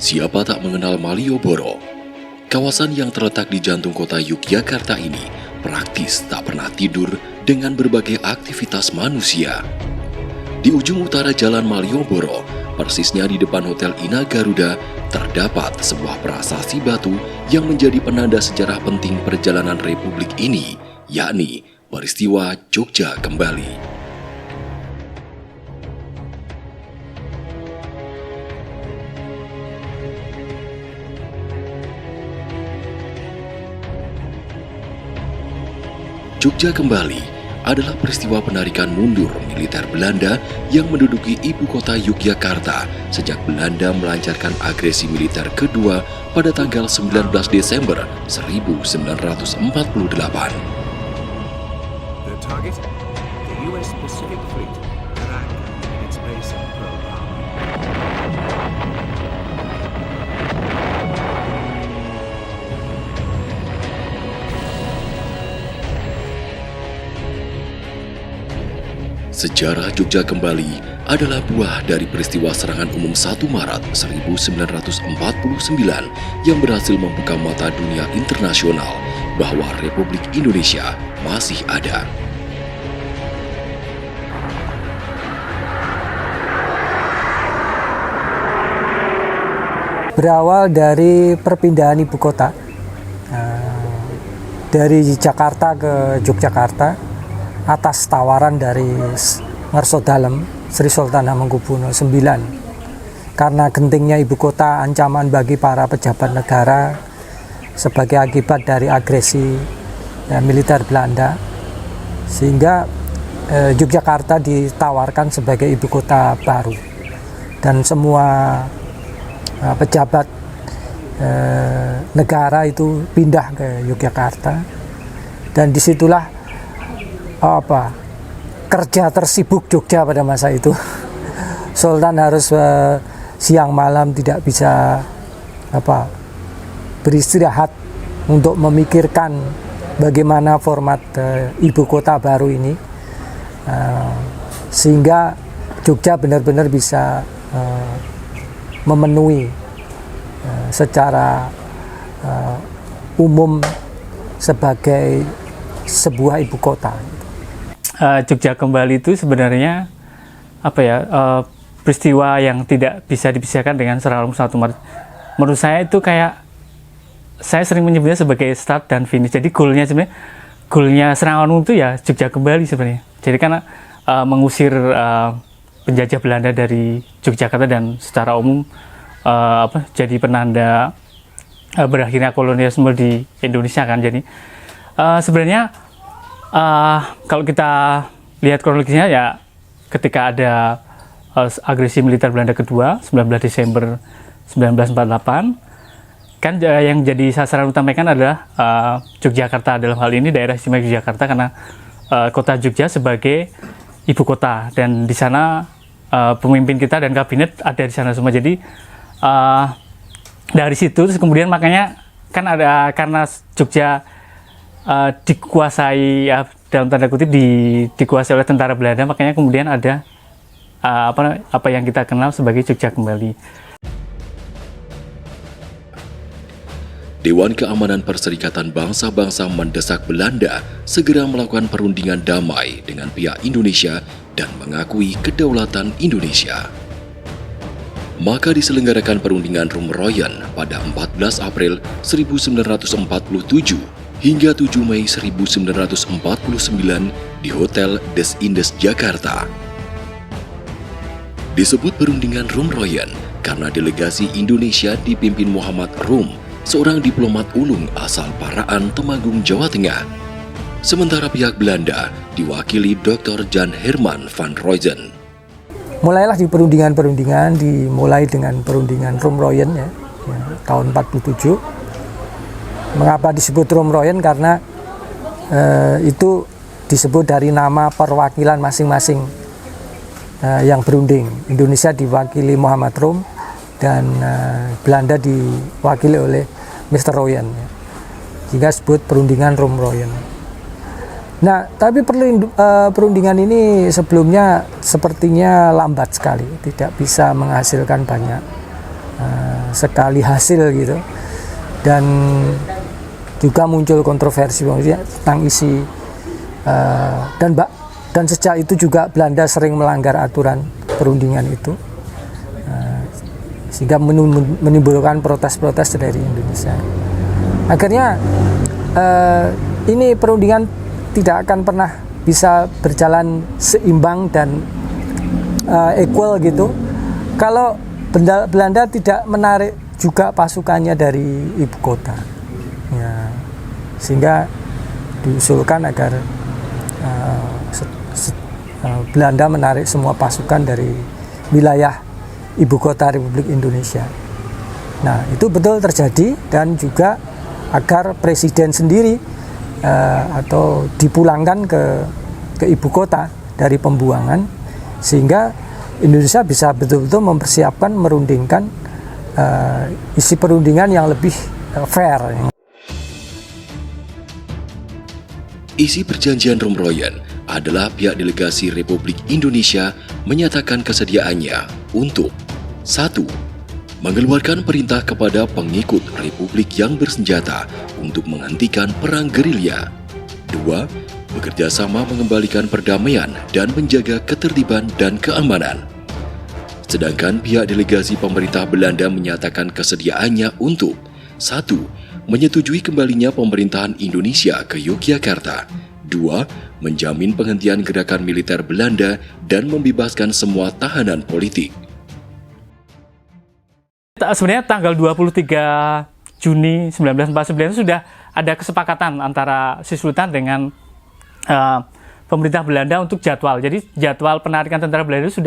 Siapa tak mengenal Malioboro? Kawasan yang terletak di jantung kota Yogyakarta ini praktis tak pernah tidur dengan berbagai aktivitas manusia. Di ujung utara Jalan Malioboro, persisnya di depan Hotel Ina Garuda, terdapat sebuah prasasti batu yang menjadi penanda sejarah penting perjalanan Republik ini, yakni peristiwa Jogja Kembali. Jogja Kembali adalah peristiwa penarikan mundur militer Belanda yang menduduki ibu kota Yogyakarta sejak Belanda melancarkan agresi militer kedua pada tanggal 19 Desember 1948. The target, the US Pacific Fleet, at anchor in its base at Pearl Harbor. Sejarah Jogja Kembali adalah buah dari peristiwa serangan umum 1 Maret 1949 yang berhasil membuka mata dunia internasional bahwa Republik Indonesia masih ada. Berawal dari perpindahan ibu kota dari Jakarta ke Yogyakarta atas tawaran dari Ngarso Dalem Sri Sultan Hamengkubuwono IX. Karena gentingnya ibu kota ancaman bagi para pejabat negara sebagai akibat dari agresi militer Belanda, sehingga Yogyakarta ditawarkan sebagai ibu kota baru dan semua pejabat negara itu pindah ke Yogyakarta, dan disitulah kerja tersibuk Jogja pada masa itu. Sultan harus siang malam tidak bisa beristirahat untuk memikirkan bagaimana format ibu kota baru ini, sehingga Jogja benar-benar bisa memenuhi secara umum sebagai sebuah ibu kota. Jogja Kembali itu sebenarnya peristiwa yang tidak bisa dipisahkan dengan serangan umum 1 Maret. Menurut saya itu kayak, saya sering menyebutnya sebagai start dan finish. Jadi goalnya serangan umum itu ya Jogja Kembali sebenarnya. Jadi karena mengusir penjajah Belanda dari Yogyakarta dan secara umum jadi penanda berakhirnya kolonialisme di Indonesia kan. Jadi sebenarnya kalau kita lihat kronologisnya ya, ketika ada agresi militer Belanda kedua 19 Desember 1948 kan, yang jadi sasaran utama kan adalah Yogyakarta, dalam hal ini daerah istimewa Yogyakarta, karena kota Jogja sebagai ibu kota, dan di sana pemimpin kita dan kabinet ada di sana semua. Jadi dari situ terus kemudian makanya kan ada, karena Jogja dikuasai dalam tanda kutip dikuasai oleh tentara Belanda, makanya kemudian ada apa yang kita kenal sebagai Jogja Kembali. Dewan Keamanan Perserikatan Bangsa-Bangsa mendesak Belanda segera melakukan perundingan damai dengan pihak Indonesia dan mengakui kedaulatan Indonesia. Maka diselenggarakan perundingan Rumroyen pada 14 April 1947 hingga 7 Mei 1949 di Hotel Des Indes Jakarta. Disebut perundingan Rumroyen karena delegasi Indonesia dipimpin Muhammad Rum, seorang diplomat ulung asal Paraan, Temanggung, Jawa Tengah. Sementara pihak Belanda diwakili Dr. Jan Herman van Rooyen. Mulailah di perundingan-perundingan, dimulai dengan perundingan Rumroyen tahun 47. Mengapa disebut Rumroyen? Karena itu disebut dari nama perwakilan masing-masing yang berunding. Indonesia diwakili Muhammad Rum dan Belanda diwakili oleh Mr. Royen, sehingga disebut perundingan Rum-Royen. Nah, tapi perundingan ini sebelumnya sepertinya lambat sekali, tidak bisa menghasilkan banyak sekali hasil gitu, dan juga muncul kontroversi tentang isi dan sejak itu juga Belanda sering melanggar aturan perundingan itu, sehingga menimbulkan protes-protes dari Indonesia. Akhirnya ini perundingan tidak akan pernah bisa berjalan seimbang dan equal gitu kalau Belanda tidak menarik juga pasukannya dari ibu kota, ya, sehingga diusulkan agar Belanda menarik semua pasukan dari wilayah ibu kota Republik Indonesia. Nah, itu betul terjadi, dan juga agar presiden sendiri atau dipulangkan ke ibu kota dari pembuangan, sehingga Indonesia bisa betul-betul mempersiapkan merundingkan isi perundingan yang lebih fair. Isi perjanjian Rum-Royen adalah pihak delegasi Republik Indonesia menyatakan kesediaannya untuk 1. Mengeluarkan perintah kepada pengikut Republik yang bersenjata untuk menghentikan perang gerilya. 2. Bekerja sama mengembalikan perdamaian dan menjaga ketertiban dan keamanan. Sedangkan pihak delegasi pemerintah Belanda menyatakan kesediaannya untuk 1. Menyetujui kembalinya pemerintahan Indonesia ke Yogyakarta. 2. Menjamin penghentian gerakan militer Belanda dan membebaskan semua tahanan politik. Sebenarnya tanggal 23 Juni 1949 itu sudah ada kesepakatan antara si Sultan dengan pemerintah Belanda untuk jadwal. Jadi jadwal penarikan tentara Belanda itu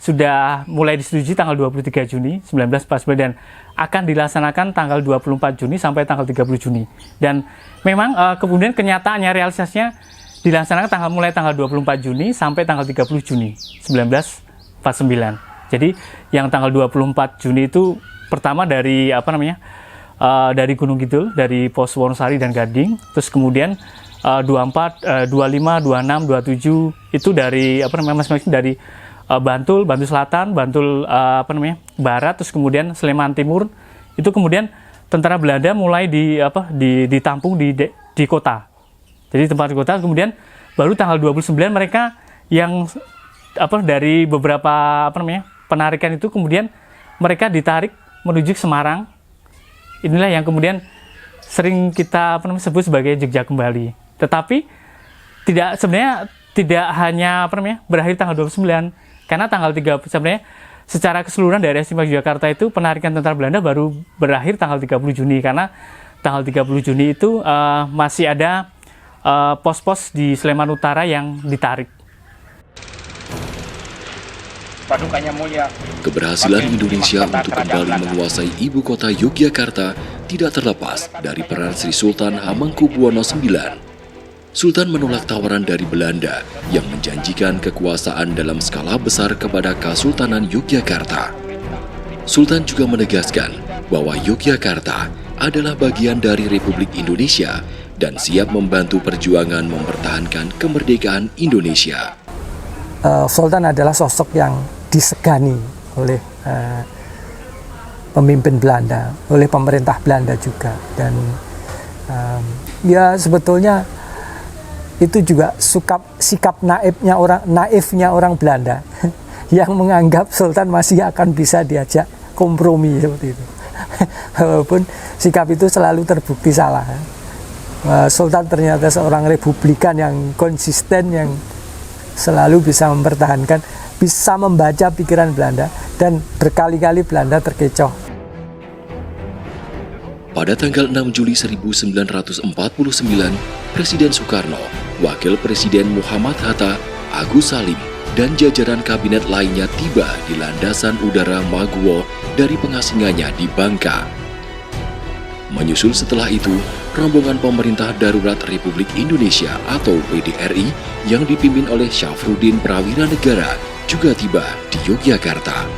sudah mulai disetujui tanggal 23 Juni 1949 dan akan dilaksanakan tanggal 24 Juni sampai tanggal 30 Juni. Dan memang kemudian kenyataannya realisasinya dilaksanakan mulai tanggal 24 Juni sampai tanggal 30 Juni 1949. Jadi yang tanggal 24 Juni itu pertama dari dari Gunung Kidul, dari Pos Wonosari dan Gading, terus kemudian 24, 25, 26, 27 itu dari masing-masing dari Bantul Selatan, Bantul Barat, terus kemudian Sleman Timur. Itu kemudian tentara Belanda mulai ditampung di kota. Jadi tempat di kota, kemudian baru tanggal 29 mereka yang dari beberapa penarikan itu kemudian mereka ditarik menuju Semarang. Inilah yang kemudian sering kita sebut sebagai Jogja kembali. Tetapi sebenarnya tidak hanya berakhir tanggal 29, karena tanggal 3 sebenarnya secara keseluruhan daerah istimewa Yogyakarta itu penarikan tentara Belanda baru berakhir tanggal 30 Juni, karena tanggal 30 Juni itu masih ada pos-pos di Sleman Utara yang ditarik. Keberhasilan Indonesia untuk kembali menguasai ibu kota Yogyakarta tidak terlepas dari peran Sri Sultan Hamengkubuwono IX. Sultan menolak tawaran dari Belanda yang menjanjikan kekuasaan dalam skala besar kepada Kesultanan Yogyakarta. Sultan juga menegaskan bahwa Yogyakarta adalah bagian dari Republik Indonesia dan siap membantu perjuangan mempertahankan kemerdekaan Indonesia. Sultan adalah sosok yang disegani oleh pemimpin Belanda, oleh pemerintah Belanda juga, dan ya sebetulnya itu juga sikap naifnya orang Belanda yang menganggap Sultan masih akan bisa diajak kompromi seperti itu. Walaupun sikap itu selalu terbukti salah. Sultan ternyata seorang republikan yang konsisten, yang selalu bisa mempertahankan, bisa membaca pikiran Belanda, dan berkali-kali Belanda terkecoh. Pada tanggal 6 Juli 1949, Presiden Soekarno, Wakil Presiden Muhammad Hatta, Agus Salim, dan jajaran kabinet lainnya tiba di landasan udara Maguwo dari pengasingannya di Bangka. Menyusul setelah itu, rombongan Pemerintah Darurat Republik Indonesia atau PDRI yang dipimpin oleh Syafruddin Prawira Negara juga tiba di Yogyakarta.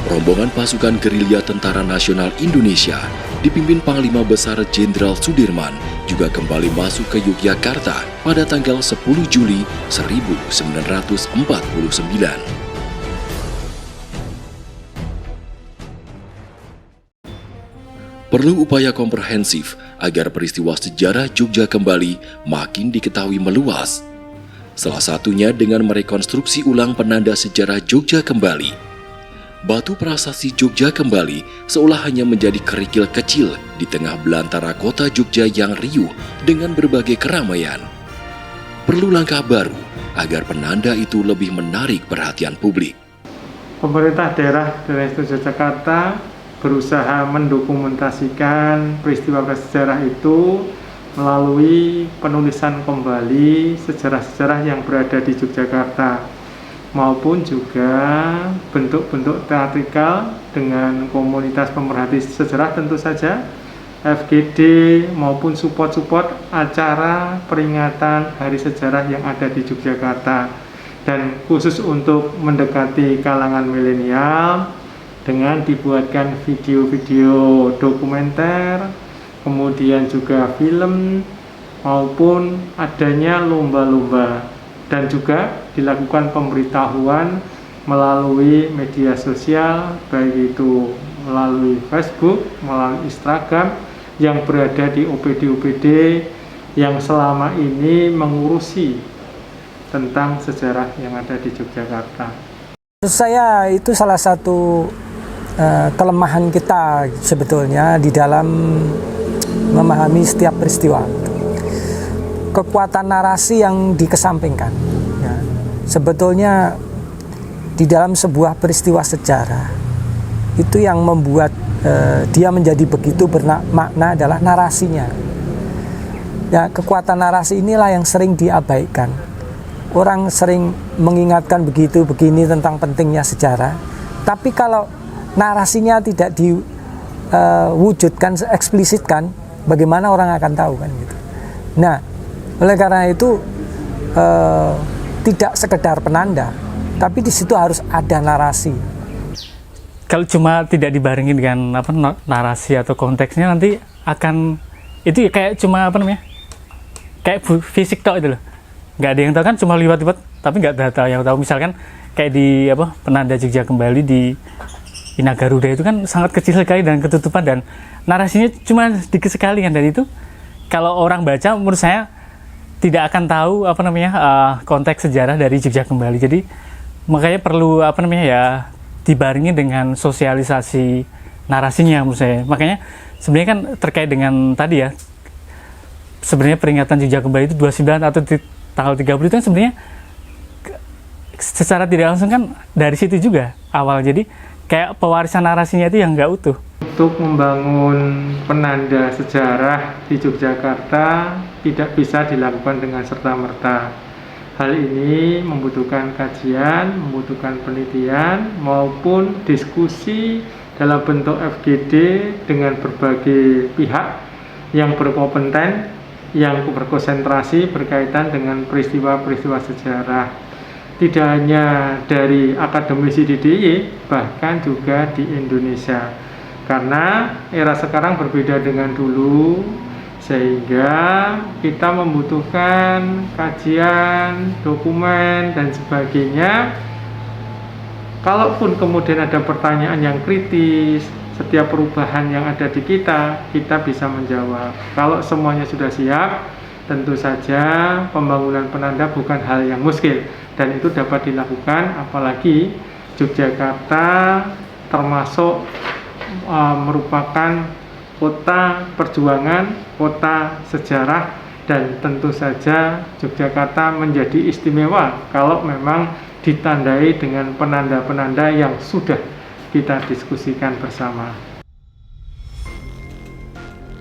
Rombongan pasukan gerilya Tentara Nasional Indonesia dipimpin Panglima Besar Jenderal Sudirman juga kembali masuk ke Yogyakarta pada tanggal 10 Juli 1949. Perlu upaya komprehensif agar peristiwa sejarah Jogja kembali makin diketahui meluas. Salah satunya dengan merekonstruksi ulang penanda sejarah Jogja kembali. Batu prasasti Jogja kembali seolah hanya menjadi kerikil kecil di tengah belantara kota Jogja yang riuh dengan berbagai keramaian. Perlu langkah baru agar penanda itu lebih menarik perhatian publik. Pemerintah daerah Yogyakarta berusaha mendokumentasikan peristiwa sejarah itu melalui penulisan kembali sejarah-sejarah yang berada di Yogyakarta, maupun juga bentuk-bentuk teatrikal dengan komunitas pemerhati sejarah tentu saja, FGD maupun support-support acara peringatan Hari Sejarah yang ada di Yogyakarta, dan khusus untuk mendekati kalangan milenial dengan dibuatkan video-video dokumenter, kemudian juga film maupun adanya lomba-lomba, dan juga dilakukan pemberitahuan melalui media sosial, baik itu melalui Facebook, melalui Instagram yang berada di OPD-OPD yang selama ini mengurusi tentang sejarah yang ada di Yogyakarta. Menurut saya itu salah satu kelemahan kita sebetulnya di dalam memahami setiap peristiwa. Kekuatan narasi yang dikesampingkan. Ya. Sebetulnya di dalam sebuah peristiwa sejarah itu yang membuat dia menjadi begitu bermakna adalah narasinya. Ya, kekuatan narasi inilah yang sering diabaikan. Orang sering mengingatkan begini tentang pentingnya sejarah, tapi kalau narasinya tidak diwujudkan, eksplisitkan, bagaimana orang akan tahu kan gitu. Nah, oleh karena itu tidak sekedar penanda, tapi di situ harus ada narasi. Kalau cuma tidak dibarengi dengan narasi atau konteksnya, nanti akan itu kayak cuma kayak fisik tok itu loh. Nggak ada yang tahu kan, cuma liwat-liwat, tapi nggak ada yang tahu. Misalkan kayak di penanda Jogja kembali di Inagaruda itu kan sangat kecil sekali dan ketutupan, dan narasinya cuma sedikit sekali kan, dan itu kalau orang baca menurut saya tidak akan tahu konteks sejarah dari Jogja kembali. Jadi makanya perlu dibarengi dengan sosialisasi narasinya menurut saya. Makanya sebenarnya kan terkait dengan tadi ya, sebenarnya peringatan Jogja kembali itu 29 atau di tanggal 30 itu kan sebenarnya secara tidak langsung kan dari situ juga awal. Jadi kayak pewarisan narasinya itu yang nggak utuh. Untuk membangun penanda sejarah di Yogyakarta tidak bisa dilakukan dengan serta-merta. Hal ini membutuhkan kajian, membutuhkan penelitian, maupun diskusi dalam bentuk FGD dengan berbagai pihak yang berkompeten, yang berkonsentrasi berkaitan dengan peristiwa-peristiwa sejarah. Tidak hanya dari akademisi di DIY, bahkan juga di Indonesia. Karena era sekarang berbeda dengan dulu, sehingga kita membutuhkan kajian, dokumen, dan sebagainya. Kalaupun kemudian ada pertanyaan yang kritis, setiap perubahan yang ada di kita bisa menjawab. Kalau semuanya sudah siap, tentu saja pembangunan penanda bukan hal yang muskil, dan itu dapat dilakukan, apalagi Yogyakarta termasuk merupakan kota perjuangan, kota sejarah, dan tentu saja Yogyakarta menjadi istimewa kalau memang ditandai dengan penanda-penanda yang sudah kita diskusikan bersama.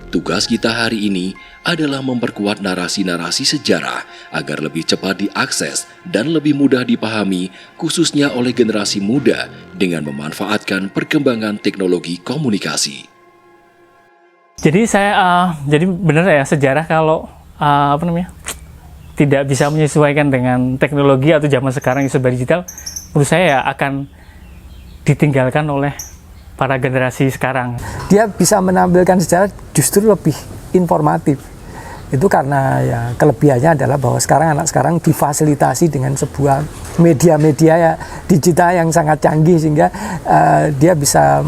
Tugas kita hari ini adalah memperkuat narasi-narasi sejarah agar lebih cepat diakses dan lebih mudah dipahami, khususnya oleh generasi muda dengan memanfaatkan perkembangan teknologi komunikasi. Jadi jadi benar ya, sejarah kalau tidak bisa menyesuaikan dengan teknologi atau zaman sekarang yang serba digital, menurut saya ya akan ditinggalkan oleh para generasi sekarang. Dia bisa menampilkan sejarah justru lebih informatif. Itu karena ya kelebihannya adalah bahwa sekarang anak sekarang difasilitasi dengan sebuah media-media ya, digital yang sangat canggih, sehingga dia bisa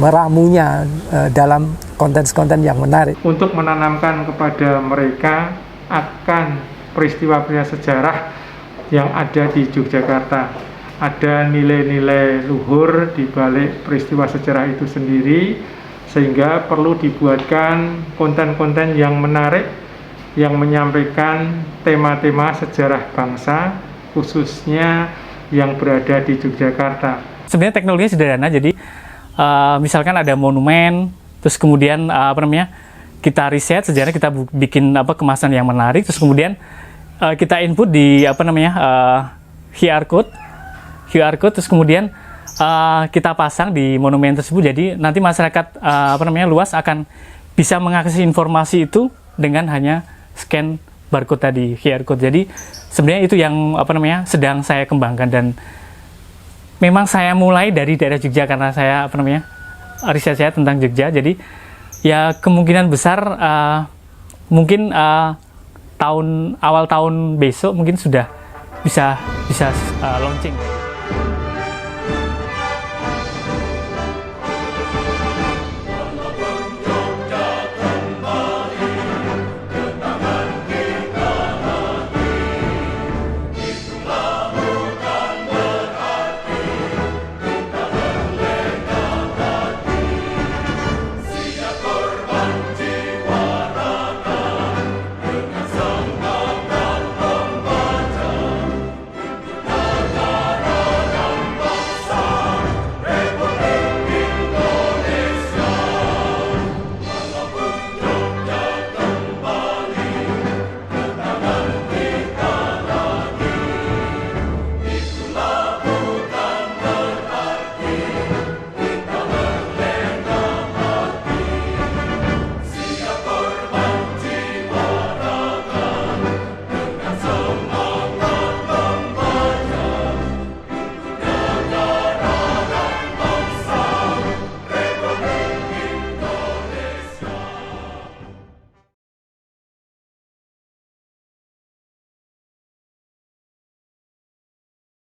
meramunya dalam konten-konten yang menarik. Untuk menanamkan kepada mereka akan peristiwa-peristiwa sejarah yang ada di Yogyakarta. Ada nilai-nilai luhur di balik peristiwa sejarah itu sendiri, sehingga perlu dibuatkan konten-konten yang menarik, yang menyampaikan tema-tema sejarah bangsa, khususnya yang berada di Yogyakarta. Sebenarnya teknologinya sederhana, jadi misalkan ada monumen, terus kemudian kita riset sejarah, kita bikin kemasan yang menarik, terus kemudian kita input di QR code, terus kemudian kita pasang di monumen tersebut. Jadi nanti masyarakat luas akan bisa mengakses informasi itu dengan hanya scan barcode tadi, QR code. Jadi sebenarnya itu yang sedang saya kembangkan, dan memang saya mulai dari daerah Jogja karena saya riset saya tentang Jogja. Jadi ya kemungkinan besar mungkin awal tahun besok mungkin sudah bisa launching.